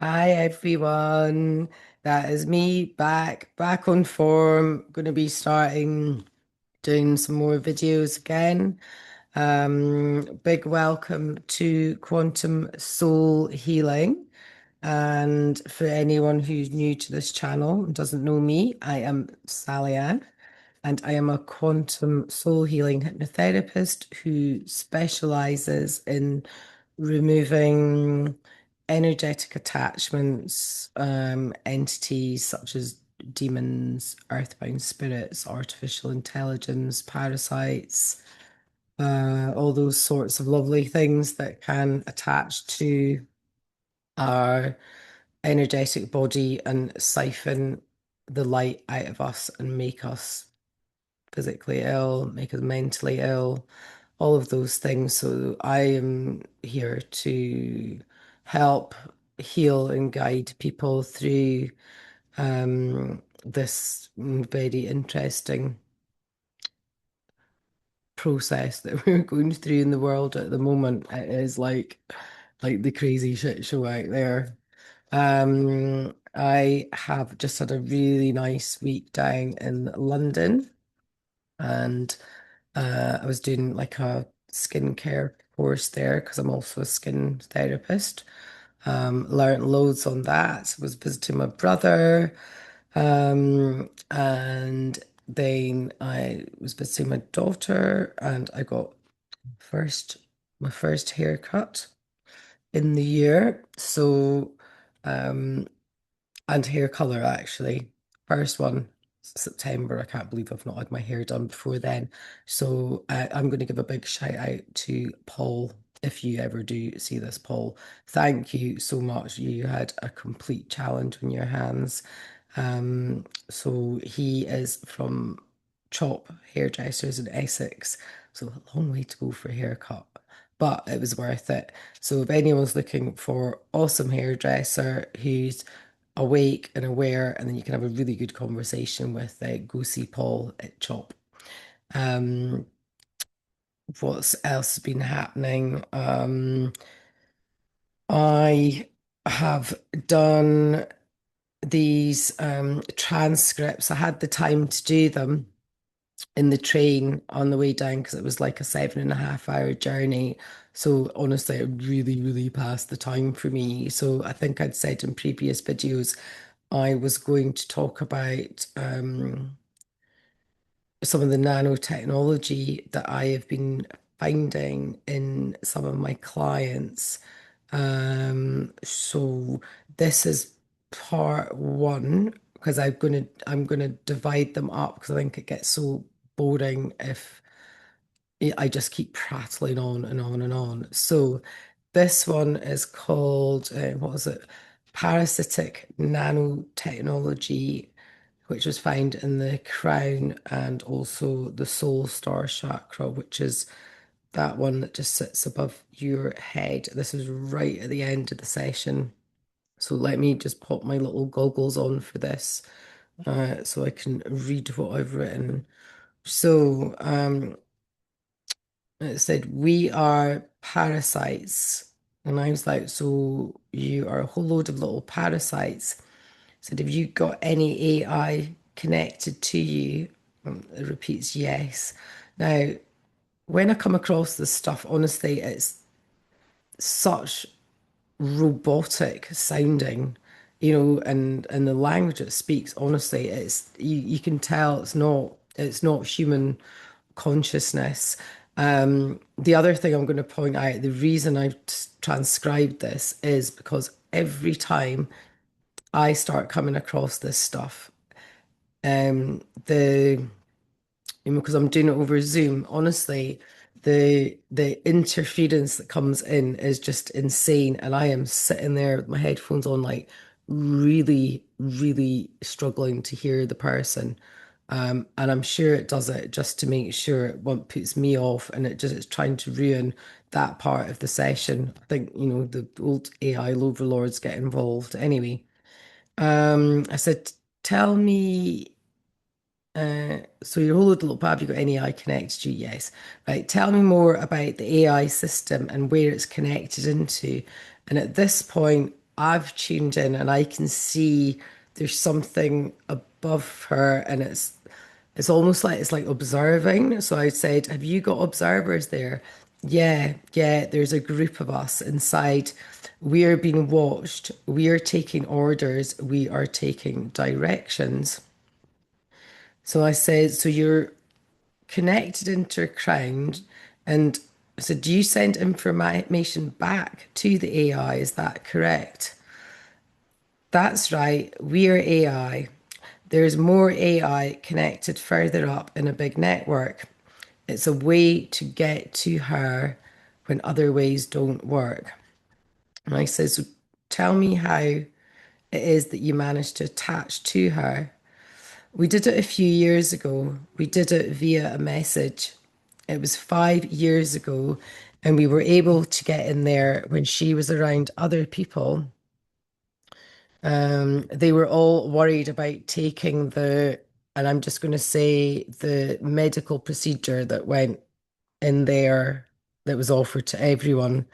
Hi everyone, that is me back on form. Going to be starting doing some more videos again. Big welcome to Quantum Soul Healing. And for anyone who's new to this channel and doesn't know me, I am Sally Ann, and I am a quantum soul healing hypnotherapist who specializes in removing energetic attachments, entities such as demons, earthbound spirits, artificial intelligence, parasites, all those sorts of lovely things that can attach to our energetic body and siphon the light out of us and make us physically ill, make us mentally ill, all of those things. So I am here to help heal and guide people through this very interesting process that we're going through in the world at the moment. It is like the crazy shit show out there. I have just had a really nice week down in London, and I was doing like a skincare course there because I'm also a skin therapist. Learned loads on that. Was visiting my brother, and then I was visiting my daughter, and I got first my first haircut in the year. So, um, and hair color actually. First one, September. I can't believe I've not had my hair done before then. So I'm going to give a big shout out to Paul. If you ever do see this, Paul, thank you so much. You had a complete challenge on your hands. So he is from Chop Hairdressers in Essex. So a long way to go for a haircut, but it was worth it. So if anyone's looking for awesome hairdresser who's awake and aware, and then you can have a really good conversation with go see Paul at Chop. Um, what else has been happening? I have done these transcripts. I had the time to do them in the train on the way down because it was like a 7.5 hour journey. So honestly, it really passed the time for me. So I think I'd said in previous videos I was going to talk about some of the nanotechnology that I have been finding in some of my clients. So this is part one because I'm gonna divide them up because I think it gets so boring if I just keep prattling on and on and on. So this one is called what was it? Parasitic nanotechnology, which was found in the crown and also the soul star chakra, which is that one that just sits above your head. This is right at the end of the session. So let me just pop my little goggles on for this so I can read what I've written. So it said, we are parasites. And I was like, so you are a whole load of little parasites. Said, have you got any AI connected to you? It repeats yes. Now, when I come across this stuff, honestly, it's such robotic sounding, and the language it speaks, honestly, you can tell it's not human consciousness. The other thing I'm going to point out, the reason I've transcribed this is because every time I start coming across this stuff, the because I'm doing it over Zoom, honestly, the interference that comes in is just insane. And I am sitting there with my headphones on, like really struggling to hear the person. And I'm sure it does it just to make sure it won't puts me off and it's trying to ruin that part of the session. I think, the old AI overlords get involved. Anyway, I said, tell me so your whole little pub, you got any AI connected to? Yes. Right. Tell me more about the AI system and where it's connected into. And at this point, I've tuned in and I can see there's something above her and it's almost like it's like observing. So I said, "Have you got observers there?" Yeah, yeah, there's a group of us inside. We are being watched. We are taking orders. We are taking directions. So I said, "So you're connected into a crown and so do you send information back to the AI? Is that correct?" That's right. We are AI. There's more AI connected further up in a big network. It's a way to get to her when other ways don't work. And I said, so tell me how it is that you managed to attach to her. We did it a few years ago. We did it via a message. It was 5 years ago, and we were able to get in there when she was around other people. They were all worried about taking and I'm just going to say the medical procedure that went in there that was offered to everyone.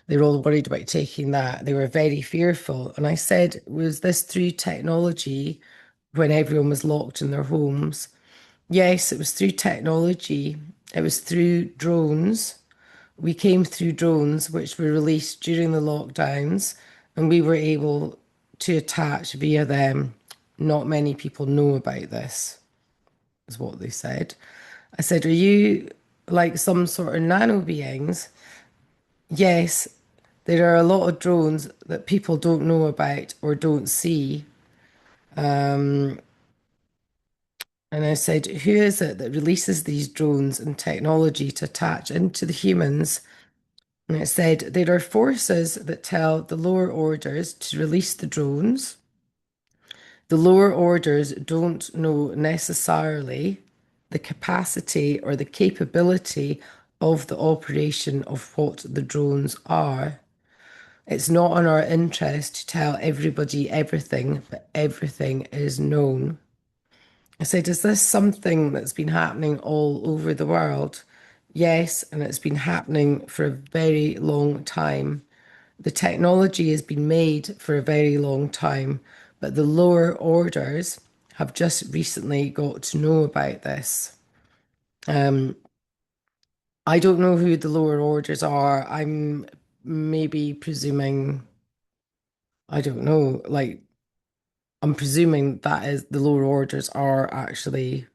They were all worried about taking that. They were very fearful. And I said, was this through technology when everyone was locked in their homes? Yes, it was through technology. It was through drones. We came through drones, which were released during the lockdowns, and we were able to attach via them. Not many people know about this, is what they said. I said, are you like some sort of nano beings? Yes, there are a lot of drones that people don't know about or don't see. And I said, who is it that releases these drones and technology to attach into the humans? And it said, there are forces that tell the lower orders to release the drones. The lower orders don't know necessarily the capacity or the capability of the operation of what the drones are. It's not in our interest to tell everybody everything, but everything is known. I said, is this something that's been happening all over the world? Yes, and it's been happening for a very long time. The technology has been made for a very long time, but the lower orders have just recently got to know about this. I don't know who the lower orders are. I'm maybe presuming, I don't know, like, I'm presuming that is the lower orders are actually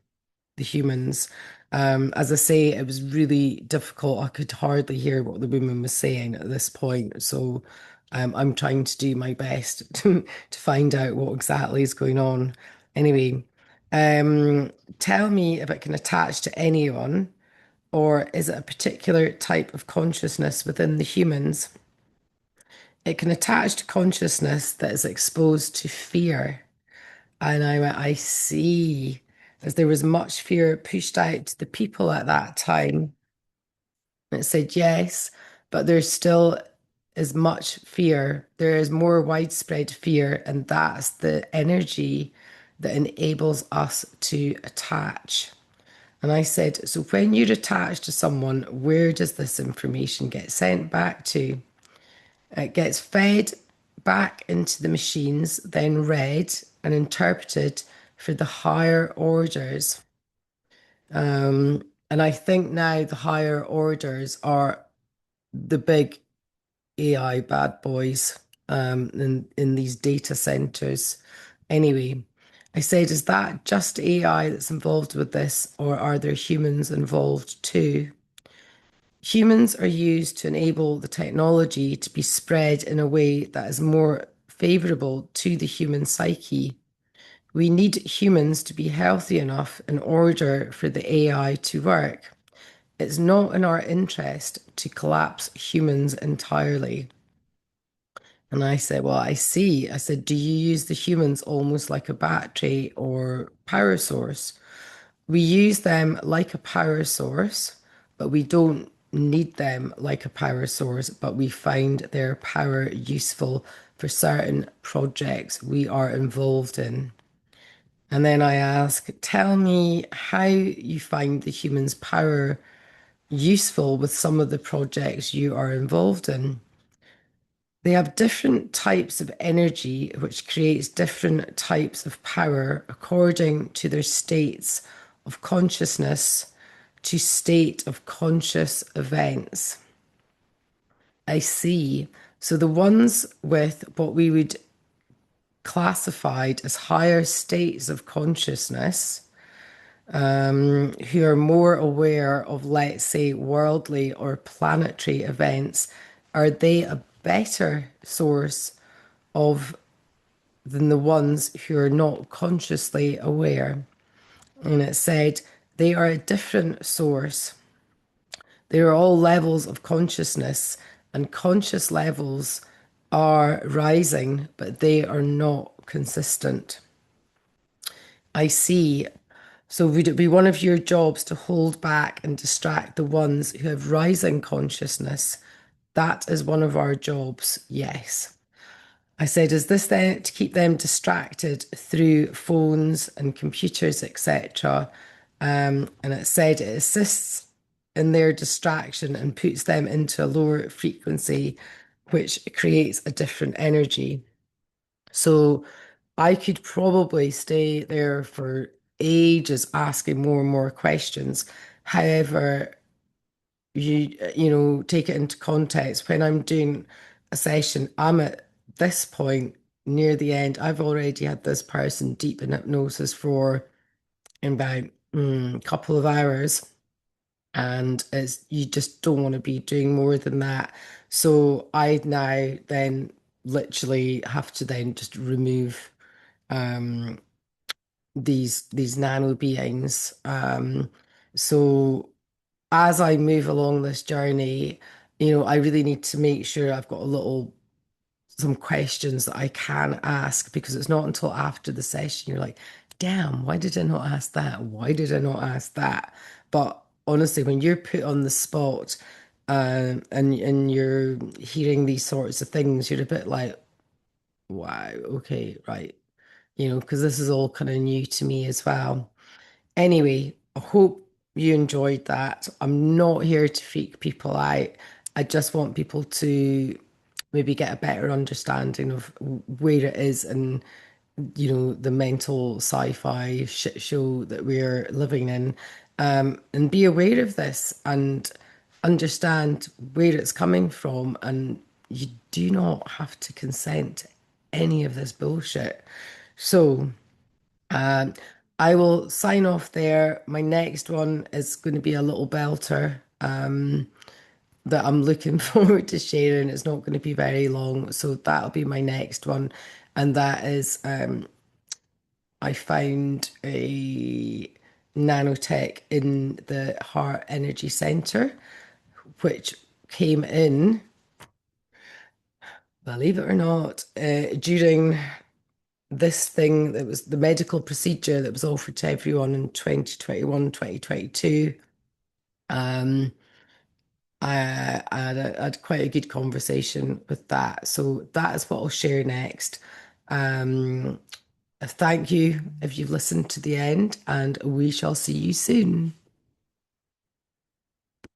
the humans. As I say, it was really difficult. I could hardly hear what the woman was saying at this point. So I'm trying to do my best to find out what exactly is going on. Anyway, um, tell me if it can attach to anyone, or is it a particular type of consciousness within the humans? It can attach to consciousness that is exposed to fear. And I went, I see, as there was much fear pushed out to the people at that time. And it said yes, but there still is much fear. There is more widespread fear, and that's the energy that enables us to attach. And I said, so when you're attached to someone, where does this information get sent back to? It gets fed back into the machines, then read and interpreted for the higher orders. And I think now the higher orders are the big AI bad boys in these data centers. Anyway, I said, is that just AI that's involved with this, or are there humans involved too? Humans are used to enable the technology to be spread in a way that is more favorable to the human psyche. We need humans to be healthy enough in order for the AI to work. It's not in our interest to collapse humans entirely. And I said, well, I see. I said, do you use the humans almost like a battery or power source? We use them like a power source, but we don't need them like a power source, but we find their power useful for certain projects we are involved in. And then I ask, tell me how you find the human's power useful with some of the projects you are involved in. They have different types of energy, which creates different types of power according to their states of consciousness to state of conscious events. I see. So the ones with what we would classified as higher states of consciousness, who are more aware of, let's say, worldly or planetary events, are they a better source of than the ones who are not consciously aware? And it said they are a different source. They are all levels of consciousness, and conscious levels are rising, but they are not consistent. I see. So, would it be one of your jobs to hold back and distract the ones who have rising consciousness? That is one of our jobs, yes. I said, is this then to keep them distracted through phones and computers, etc.? And it said it assists in their distraction and puts them into a lower frequency, which creates a different energy. So I could probably stay there for ages asking more and more questions. However, take it into context. When I'm doing a session, I'm at this point near the end. I've already had this person deep in hypnosis for about a couple of hours, and it's you just don't want to be doing more than that. So I now then literally have to then just remove these nano beings. So as I move along this journey, I really need to make sure I've got some questions that I can ask, because it's not until after the session you're like, damn, why did I not ask that? Why did I not ask that? But honestly, when you're put on the spot, and you're hearing these sorts of things, you're a bit like, wow, okay, right. Because this is all kind of new to me as well. Anyway, I hope you enjoyed that. I'm not here to freak people out. I just want people to maybe get a better understanding of where it is and, the mental sci-fi shit show that we're living in, and be aware of this and understand where it's coming from. And you do not have to consent to any of this bullshit. So, um, I will sign off there. My next one is going to be a little belter that I'm looking forward to sharing. It's not going to be very long, so that'll be my next one. And that is, I found a nanotech in the Heart Energy Center, which came in, believe it or not, during this thing that was the medical procedure that was offered to everyone in 2021, 2022. Um, I had quite a good conversation with that. So that is what I'll share next. Um, thank you if you've listened to the end, and we shall see you soon.